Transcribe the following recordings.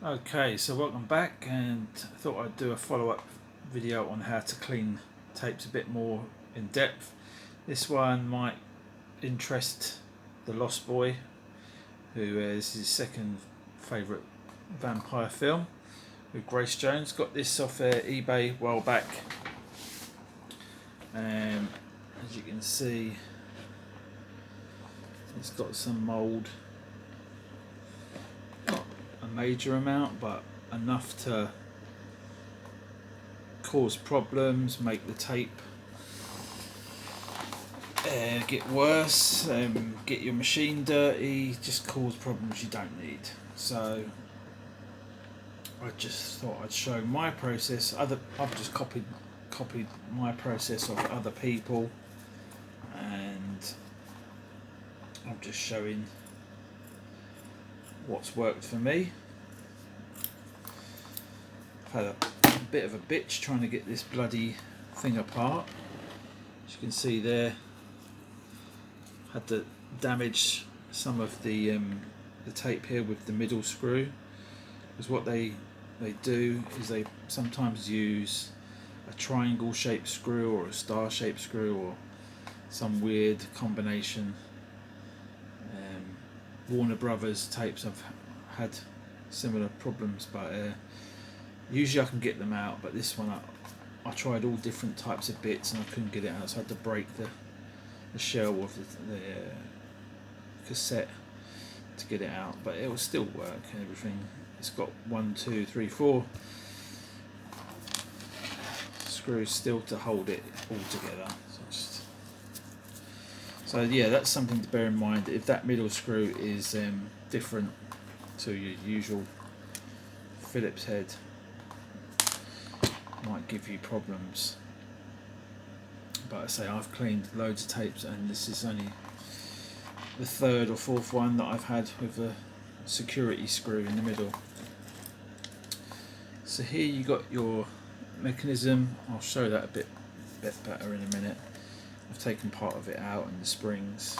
Okay, so welcome back, and I thought I'd do a follow-up video on how to clean tapes a bit more in depth. This one might interest the Lost Boy, who is his second favourite vampire film with Grace Jones. Got this off eBay a while back. As you can see, it's got some mould. Not a major amount, but enough to cause problems, make the tape get worse, get your machine dirty, just cause problems you don't need. So I just thought I'd show my process. I've just copied my process of other people, and I'm just showing what's worked for me. I've had a bit of a bitch trying to get this bloody thing apart. As you can see there, had to damage some of the tape here with the middle screw, because what they do is they sometimes use a triangle shaped screw or a star shaped screw or some weird combination. Warner Brothers tapes have had similar problems, but usually I can get them out, but this one I tried all different types of bits and I couldn't get it out, so I had to break the shell of the cassette to get it out, but it will still work and everything. It's got 1, 2, 3, 4 screws still to hold it all together. So yeah, that's something to bear in mind. If that middle screw is different to your usual Phillips head, it might give you problems. But I say I've cleaned loads of tapes, and this is only the third or fourth one that I've had with a security screw in the middle. So here you got your mechanism. I'll show that a bit better in a minute. I've taken part of it out and the springs.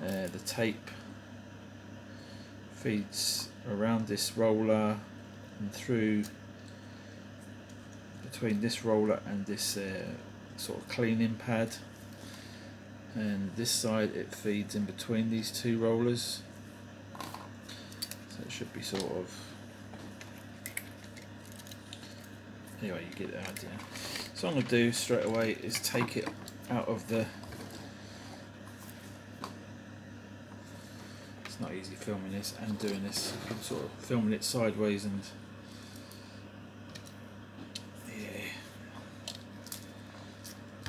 The tape feeds around this roller and through between this roller and this sort of cleaning pad, and this side it feeds in between these two rollers, so it should be sort of, anyway, you get the idea. So what I'm going to do straight away is take it out of the, it's not easy filming this and doing this, I'm sort of filming it sideways, and yeah,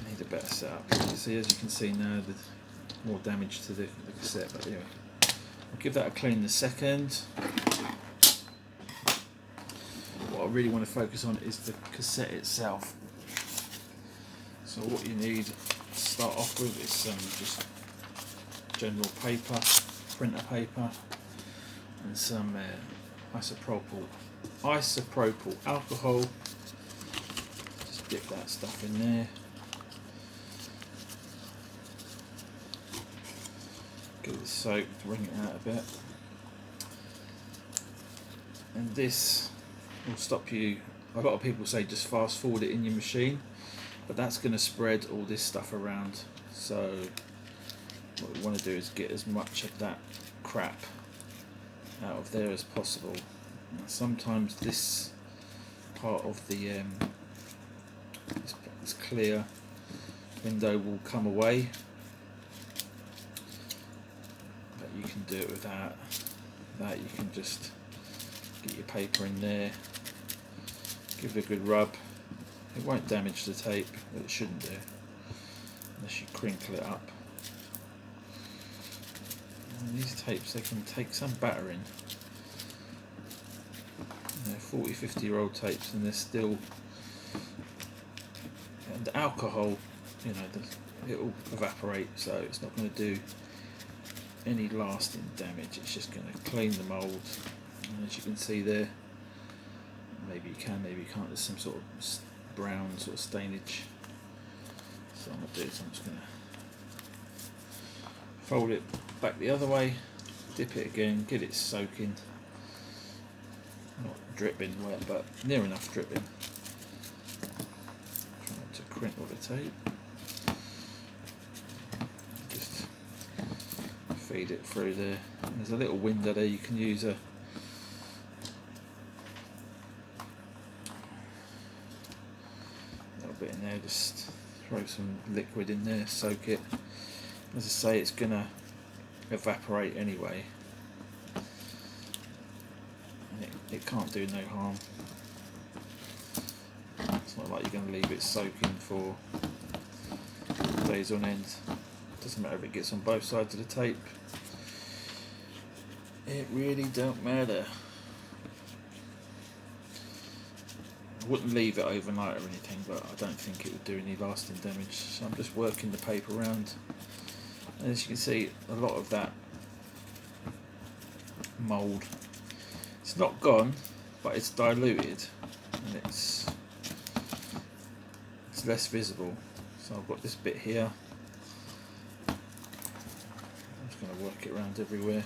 need a better setup. You see, as you can see now, there's more damage to the cassette, but anyway, I'll give that a clean in a second. What I really want to focus on is the cassette itself. So what you need to start off with is some just general paper, printer paper, and some isopropyl alcohol. Just dip that stuff in there. Get it soaked, wring it out a bit. And this will stop you, a lot of people say just fast forward it in your machine, but that's going to spread all this stuff around. So what we want to do is get as much of that crap out of there as possible. Now, sometimes this part of the this clear window will come away, but you can do it without that. You can just get your paper in there, give it a good rub. It won't damage the tape, but it shouldn't do, unless you crinkle it up. And these tapes, they can take some battering. You know, 40, 50-year-old tapes, and they're still, and the alcohol, you know, it'll evaporate, so it's not going to do any lasting damage. It's just going to clean the mould. And as you can see there, maybe you can, maybe you can't, there's some sort of brown sort of stainage. So I'm going to do is I'm just going to fold it back the other way, dip it again, get it soaking, dripping wet, but near enough dripping. Try not to crinkle the tape. Just feed it through there. And there's a little window there. You can use a little bit in there. Just throw some liquid in there, soak it. As I say, it's gonna evaporate anyway. It can't do no harm. It's not like you're going to leave it soaking for days on end. Doesn't matter if it gets on both sides of the tape. It really don't matter. I wouldn't leave it overnight or anything, but I don't think it would do any lasting damage. So I'm just working the paper around. And as you can see, a lot of that mould, it's not gone, but it's diluted and it's less visible. So I've got this bit here. I'm just going to work it around everywhere,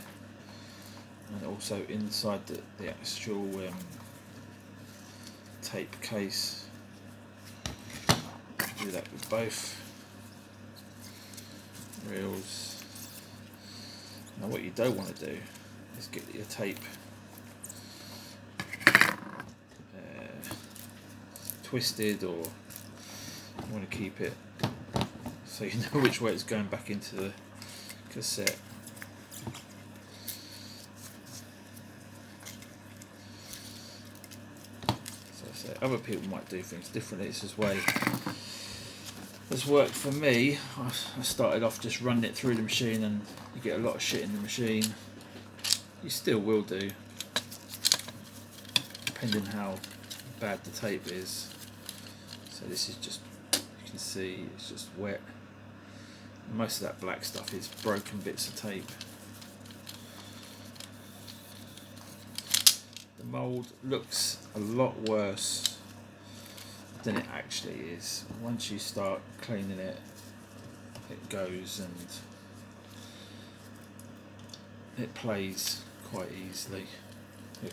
and also inside the actual tape case. Do that with both reels. Now what you don't want to do is get your tape twisted, or you want to keep it so you know which way it's going back into the cassette. So I say, other people might do things differently. It's this way has worked for me. I started off just running it through the machine, and you get a lot of shit in the machine. You still will do, depending how bad the tape is. So this is just, you can see it's just wet. Most of that black stuff is broken bits of tape. The mould looks a lot worse than it actually is. Once you start cleaning it, it goes and it plays quite easily,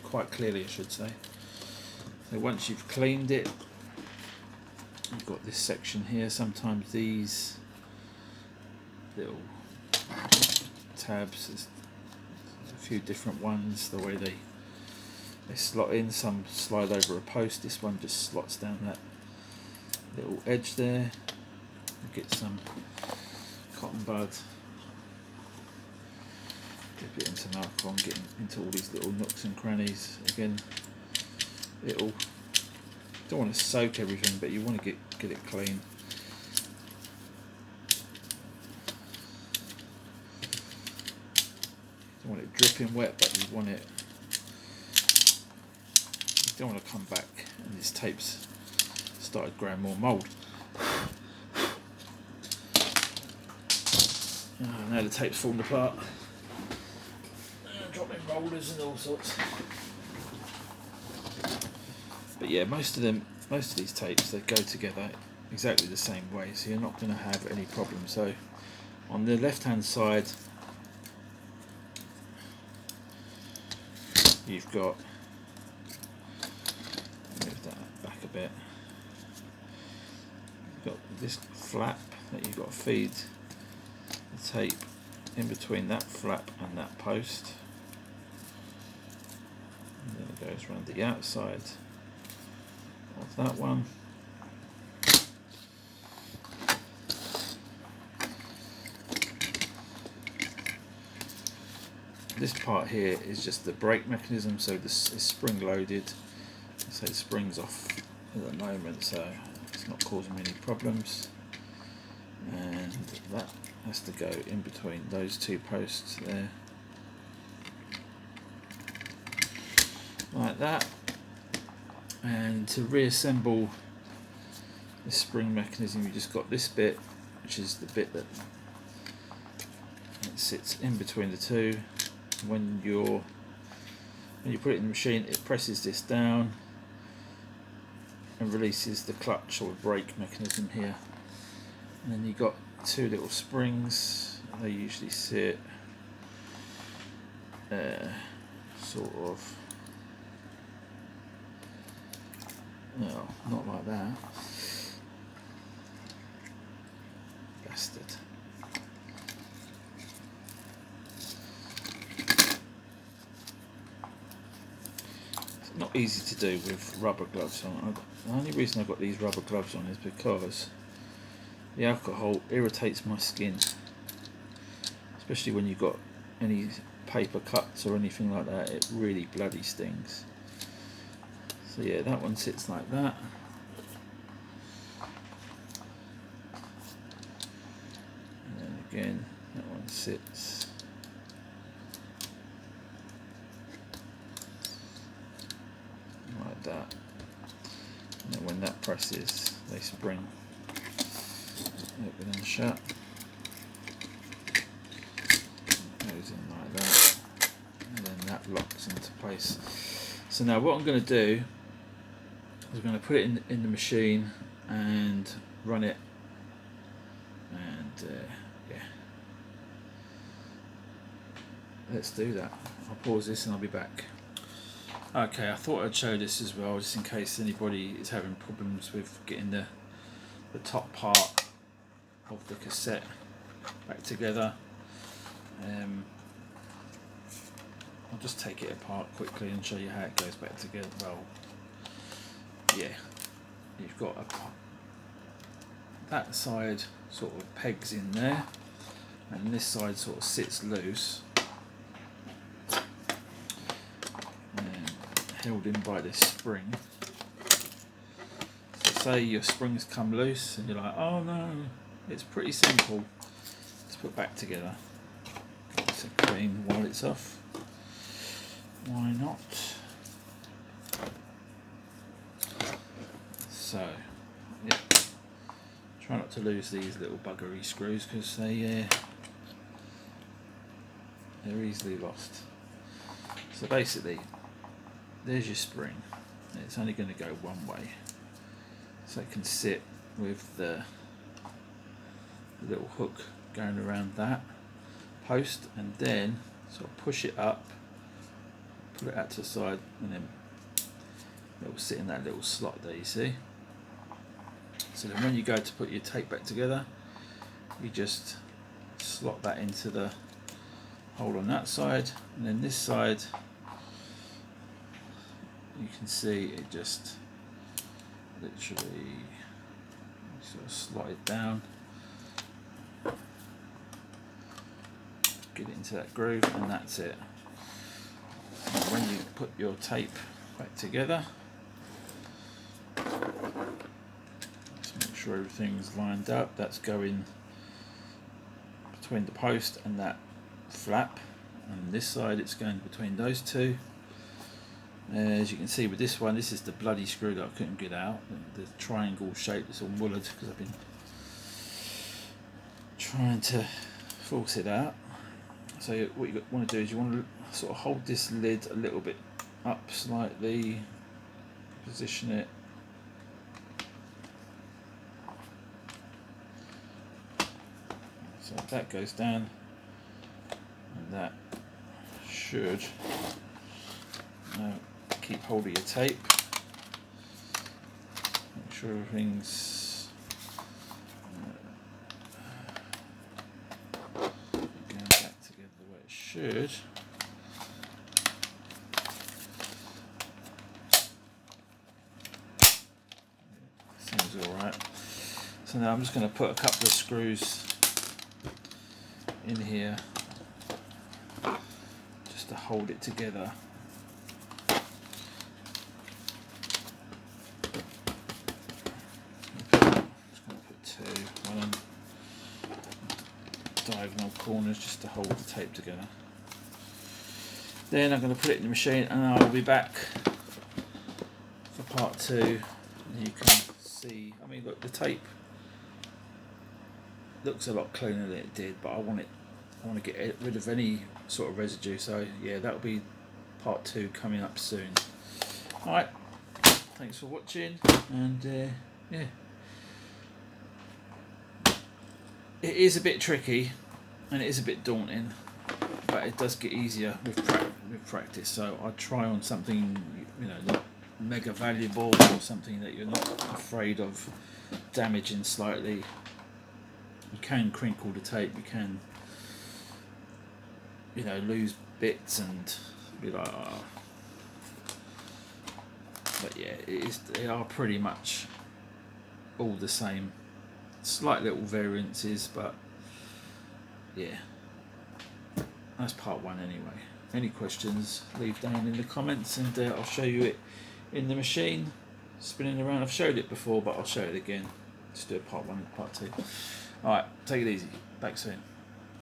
quite clearly I should say. So once you've cleaned it, you've got this section here. Sometimes these little tabs, there's a few different ones, the way they slot in. Some slide over a post. This one just slots down that little edge there. Get some cotton bud, dip it in some alcohol and get into all these little nooks and crannies. Again, it'll, don't want to soak everything, but you want to get it clean. You don't want it dripping wet, but you want it, you don't want to come back and this tape's started growing more mould. Now the tape's falling apart, dropping rollers and all sorts. But yeah, most of these tapes, they go together exactly the same way, so you're not going to have any problems. So on the left hand side, you've got, move that back a bit, you've got this flap that you've got to feed the tape in between that flap and that post, and then it goes around the outside of that one. This part here is just the brake mechanism, so this is spring loaded, so it springs off at the moment, so it's not causing me any problems. And that has to go in between those two posts there, like that. And to reassemble the spring mechanism, you just got this bit, which is the bit that it sits in between the two. When you put it in the machine, it presses this down and releases the clutch or brake mechanism here. And then you've got two little springs. They usually sit sort of No, not like that. Bastard. It's not easy to do with rubber gloves on. The only reason I've got these rubber gloves on is because the alcohol irritates my skin, especially when you've got any paper cuts or anything like that. It really bloody stings. So yeah, that one sits like that. And then again, that one sits like that. And then when that presses, they spring open and shut. Goes in like that, and then that locks into place. So now what I'm going to do is I'm going to put it in the machine and run it, and yeah, let's do that. I'll pause this and I'll be back. Okay, I thought I'd show this as well, just in case anybody is having problems with getting the top part of the cassette back together. I'll just take it apart quickly and show you how it goes back together. Well, yeah, you've got that side sort of pegs in there, and this side sort of sits loose and held in by this spring. So say your springs come loose and you're like, oh no, it's pretty simple to put back together. It's a clean while it's off. Why not? So, yeah, try not to lose these little buggery screws because they're easily lost. So basically, there's your spring. It's only going to go one way, so it can sit with the little hook going around that post, and then sort of push it up, put it out to the side, and then it will sit in that little slot there, you see. So then when you go to put your tape back together, you just slot that into the hole on that side, and then this side you can see it just literally sort of slot it down, get it into that groove, and that's it. And when you put your tape back together, just make sure everything's lined up. That's going between the post and that flap, and this side it's going between those two. As you can see with this one, this is the bloody screw that I couldn't get out, the triangle shape. It's all mullered because I've been trying to force it out. So what you want to do is you want to sort of hold this lid a little bit up slightly, position it, so that goes down, and that should, now keep hold of your tape, make sure everything's going back together the way it should. Seems alright. So now I'm just going to put a couple of screws in here just to hold it together. Just going to put two, one on diagonal corners just to hold the tape together. Then I'm going to put it in the machine and I'll be back for part two. You can see, I mean, look, the tape looks a lot cleaner than it did, but I want to get rid of any sort of residue. So yeah, that'll be part two coming up soon. All right, thanks for watching, and yeah, it is a bit tricky and it is a bit daunting, but it does get easier with practice. So I'll try on something, you know, not mega valuable or something that you're not afraid of damaging slightly, you can crinkle the tape, you can, you know, lose bits and be like, oh. But yeah, they are pretty much all the same. Slight little variances, but yeah, that's part one anyway. Any questions, leave down in the comments, and I'll show you it in the machine spinning around. I've showed it before, but I'll show it again. Just do a part one and part two. Alright, take it easy. Back soon.